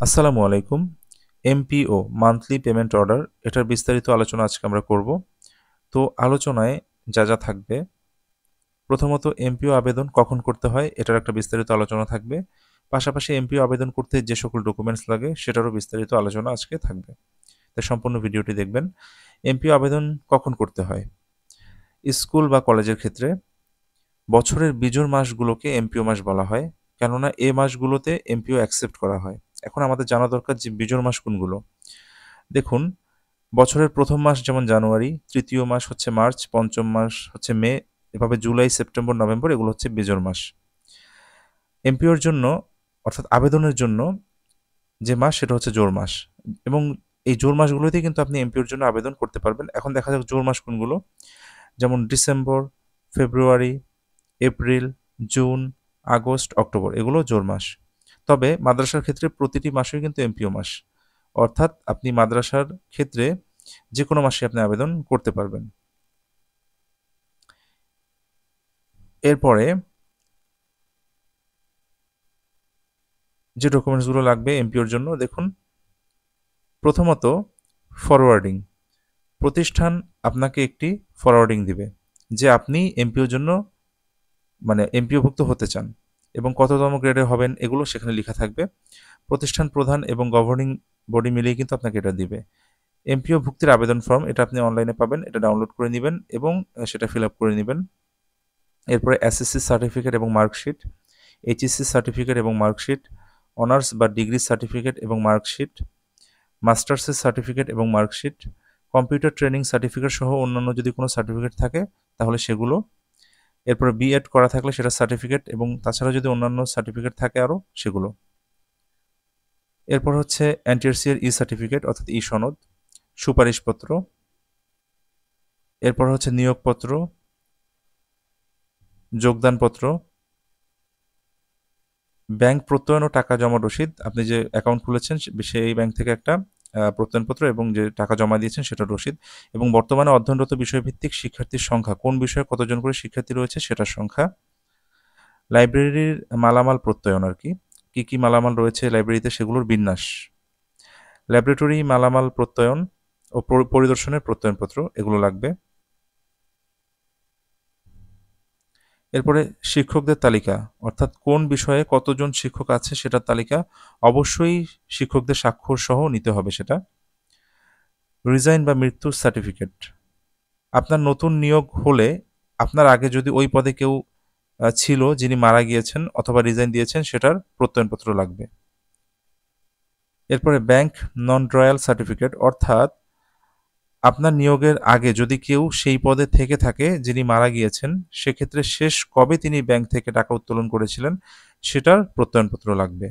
আসসালামু আলাইকুম। MPO monthly payment order এটার বিস্তারিত আলোচনা আজকে আমরা করব। তো আলোচনায় যা থাকবে, প্রথমত এমপিও আবেদন কখন করতে হয় এটার একটা বিস্তারিত আলোচনা থাকবে। পাশাপাশি এমপিও আবেদন করতে যে সকল ডকুমেন্টস লাগে সেটারও বিস্তারিত আলোচনা আজকে থাকবে। তাই সম্পূর্ণ ভিডিওটি দেখবেন। এমপিও আবেদন কখন করতে হয়? স্কুল বা কলেজের ক্ষেত্রে বছরের বিজোড় মাসগুলোকে এমপিও মাস বলা হয়, কেননা এ মাসগুলোতে এমপিও অ্যাকসেপ্ট করা হয়। এখন আমাদের জানা দরকার যে বিজোড় মাস কোনগুলো। দেখুন, বছরের প্রথম মাস যেমন জানুয়ারি, তৃতীয় মাস হচ্ছে মার্চ, পঞ্চম মাস হচ্ছে মে, এভাবে জুলাই, সেপ্টেম্বর, নভেম্বর এগুলো হচ্ছে বিজোড় মাস। এমপিওর জন্য অর্থাৎ আবেদনের জন্য যে মাস সেটা হচ্ছে জোড় মাস, এবং এই জোড় মাসগুলোতেই কিন্তু আপনি এমপিওর জন্য আবেদন করতে পারবেন। এখন দেখা যাক জোড় মাস কোনগুলো। যেমন ডিসেম্বর, ফেব্রুয়ারি, এপ্রিল, জুন, আগস্ট, অক্টোবর এগুলো জোড় মাস। তবে মাদ্রাসার ক্ষেত্রে প্রতিটি মাসই কিন্তু এমপিও মাস, অর্থাৎ আপনি মাদ্রাসার ক্ষেত্রে যে কোনো মাসে আপনি আবেদন করতে পারবেন। এরপরে যে ডকুমেন্টসগুলো লাগবে এমপিওর জন্য, দেখুন, প্রথমত ফরওয়ার্ডিং। প্রতিষ্ঠান আপনাকে একটি ফরওয়ার্ডিং দিবে যে আপনি এমপিওর জন্য মানে এমপিওভুক্ত হতে চান এবং কততম গ্রেডে হবেন এগুলো সেখানে লেখা থাকবে। প্রতিষ্ঠান প্রধান এবং গভর্নিং বডি মিলিয়ে কিন্তু আপনাকে এটা দিবে। এমপিও ভুক্তির আবেদন ফর্ম এটা আপনি অনলাইনে পাবেন, এটা ডাউনলোড করে নেবেন এবং সেটা ফিল আপ করে নেবেন। এরপরে এসএসসি সার্টিফিকেট এবং মার্কশিট, এইচএসসি সার্টিফিকেট এবং মার্কশিট, অনার্স বা ডিগ্রি সার্টিফিকেট এবং মার্কশিট, মাস্টার্সের সার্টিফিকেট এবং মার্কশিট, কম্পিউটার ট্রেনিং সার্টিফিকেট সহ অন্যান্য যদি কোনো সার্টিফিকেট থাকে তাহলে সেগুলো। এরপরে বিএড করা থাকলে সেটা সার্টিফিকেট, এবং তাছাড়া যদি অন্যান্য সার্টিফিকেট থাকে আরও সেগুলো। এরপর হচ্ছে এনটিআরসি এর ই সার্টিফিকেট অর্থাৎ ই সনদ, সুপারিশপত্র। এরপর হচ্ছে নিয়োগপত্র, যোগদানপত্র, ব্যাংক প্রত্যয়ন ও টাকা জমা রসিদ। আপনি যে অ্যাকাউন্ট খুলেছেন সেই ব্যাংক থেকে একটা প্রত্যয়নপত্র এবং যে টাকা জমা দিয়েছেন সেটার রসিদ, এবং বর্তমানে অধ্যয়নরত বিষয়ভিত্তিক শিক্ষার্থীর সংখ্যা, কোন বিষয়ে কতজন করে শিক্ষার্থী রয়েছে সেটার সংখ্যা। লাইব্রেরির মালামাল প্রত্যয়ন আর কি, কী কী মালামাল রয়েছে লাইব্রেরিতে সেগুলোর বিন্যাস। ল্যাবরেটরি মালামাল প্রত্যয়ন ও পরিদর্শনের প্রত্যয়নপত্র এগুলো লাগবে। এরপরে শিক্ষকদের তালিকা, অর্থাৎ কোন বিষয়ে কতজন শিক্ষক আছে সেটার তালিকা, অবশ্যই শিক্ষকদের স্বাক্ষর সহ নিতে হবে সেটা। রিজাইন বা মৃত্যুর সার্টিফিকেট, আপনার নতুন নিয়োগ হলে আপনার আগে যদি ওই পদে কেউ ছিল যিনি মারা গিয়েছেন অথবা রিজাইন দিয়েছেন সেটার প্রত্যয়নপত্র লাগবে। এরপরে ব্যাংক নন ট্রায়াল সার্টিফিকেট, অর্থাৎ আপনার নিয়োগের আগে যদি কেউ সেই পদে থেকে থাকে যিনি মারা গিয়েছেন, সেক্ষেত্রে শেষ কবে তিনি ব্যাংক থেকে টাকা উত্তোলন করেছিলেন সেটার প্রত্যয়নপত্র লাগবে।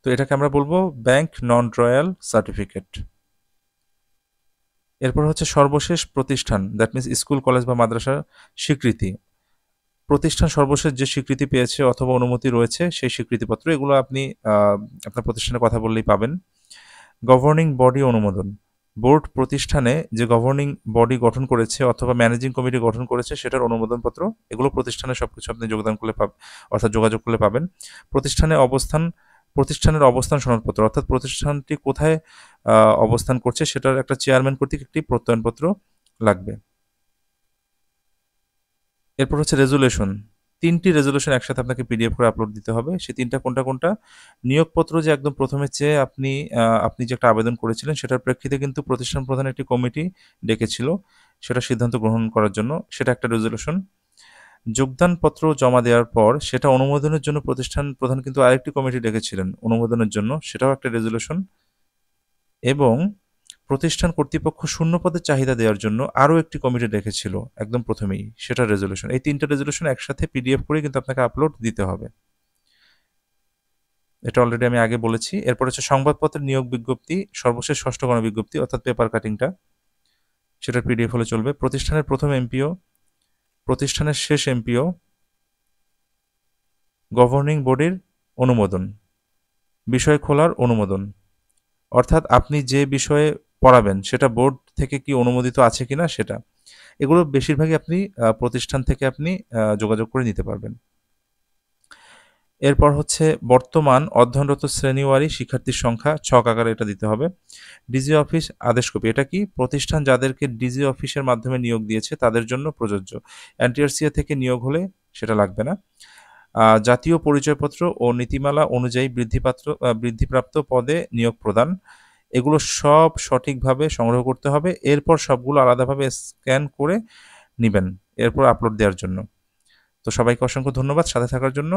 তো এটাকে আমরা বলবো ব্যাংক নন ট্রায়াল সার্টিফিকেট। এরপর হচ্ছে সর্বশেষ প্রতিষ্ঠান, দ্যাট মিনস স্কুল, কলেজ বা মাদ্রাসার স্বীকৃতি। প্রতিষ্ঠান সর্বশেষ যে স্বীকৃতি পেয়েছে অথবা অনুমতি রয়েছে সেই স্বীকৃতিপত্র, এগুলো আপনি আপনার প্রতিষ্ঠানের কথা বললেই পাবেন। গভর্নিং বডি অনুমোদন, বোর্ড প্রতিষ্ঠানে যে গভর্নিং বডি গঠন করেছে অথবা ম্যানেজিং কমিটি গঠন করেছে সেটার অনুমোদনপত্র, এগুলো প্রতিষ্ঠানে সবকিছু আপনি যোগদান করলে অর্থাৎ যোগাযোগ করলে পাবেন। প্রতিষ্ঠানের অবস্থান সনদপত্র, অর্থাৎ প্রতিষ্ঠানটি কোথায় অবস্থান করছে সেটার একটা চেয়ারম্যান কর্তৃক একটি প্রত্যয়নপত্র লাগবে। এরপর হচ্ছে রেজুলেশন, 3টি রেজুলেশন একসাথে আপনাকে পিডিএফ করে আপলোড দিতে হবে। সেই 3টা কোনটা কোনটা? নিয়োগপত্র যে একদম প্রথমে চেয়ে আপনি যে একটা আবেদন করেছিলেন সেটার প্রেক্ষিতে কিন্তু প্রতিষ্ঠান প্রধান একটি কমিটি ডেকেছিল সেটা সিদ্ধান্ত গ্রহণ করার জন্য, সেটা একটা রেজুলেশন। যোগদানপত্র জমা দেওয়ার পর সেটা অনুমোদনের জন্য প্রতিষ্ঠান প্রধান কিন্তু আরেকটি কমিটি ডেকেছিলেন অনুমোদনের জন্য, সেটাও একটা রেজুলেশন। এবং প্রতিষ্ঠান কর্তৃপক্ষ শূন্য পদের চাহিদা দেওয়ার জন্য আরও একটি কমিটি রেখেছিল একদম প্রথমেই, সেটা রেজলিউশন। এই 3টা রেজলিউশন একসাথে পিডিএফ করে কিন্তু আপনাকে আপলোড দিতে হবে, এটা অলরেডি আমি আগে বলেছি। এরপর হচ্ছে সংবাদপত্রের নিয়োগ বিজ্ঞপ্তি, সর্বশেষ 6ষ্ঠ গণবিজ্ঞপ্তি অর্থাৎ পেপার কাটিংটা, সেটার পিডিএফ হলে চলবে। প্রতিষ্ঠানের প্রথম এমপিও, প্রতিষ্ঠানের শেষ এমপিও, গভর্নিং বডির অনুমোদন, বিষয় খোলার অনুমোদন, অর্থাৎ আপনি যে বিষয়ে পড়াবেন সেটা বোর্ড থেকে কি অনুমোদিত আছে কিনা সেটা, এগুলো বেশিরভাগই আপনি প্রতিষ্ঠান থেকে আপনি যোগাযোগ করে নিতে পারবেন। এরপর হচ্ছে বর্তমান অধ্যয়নরত শ্রেণীওয়ারি শিক্ষার্থীর সংখ্যা ছক আকারে এটা দিতে হবে। ডিজি অফিস আদেশ কপি এটা কি? প্রতিষ্ঠান যাদেরকে ডিজি অফিসের মাধ্যমে নিয়োগ দিয়েছে তাদের জন্য প্রযোজ্য। এনটিআরসিএ থেকে নিয়োগ হলে সেটা লাগবে না। জাতীয় পরিচয়পত্র ও নীতিমালা অনুযায়ী বৃদ্ধিপ্রাপ্ত পদে নিয়োগ প্রদান, এগুলো সব সঠিকভাবে সংগ্রহ করতে হবে। এরপর সবগুলো আলাদাভাবে স্ক্যান করে নিবেন, এরপর আপলোড দেওয়ার জন্য। তো সবাইকে অসংখ্য ধন্যবাদ সাথে থাকার জন্য।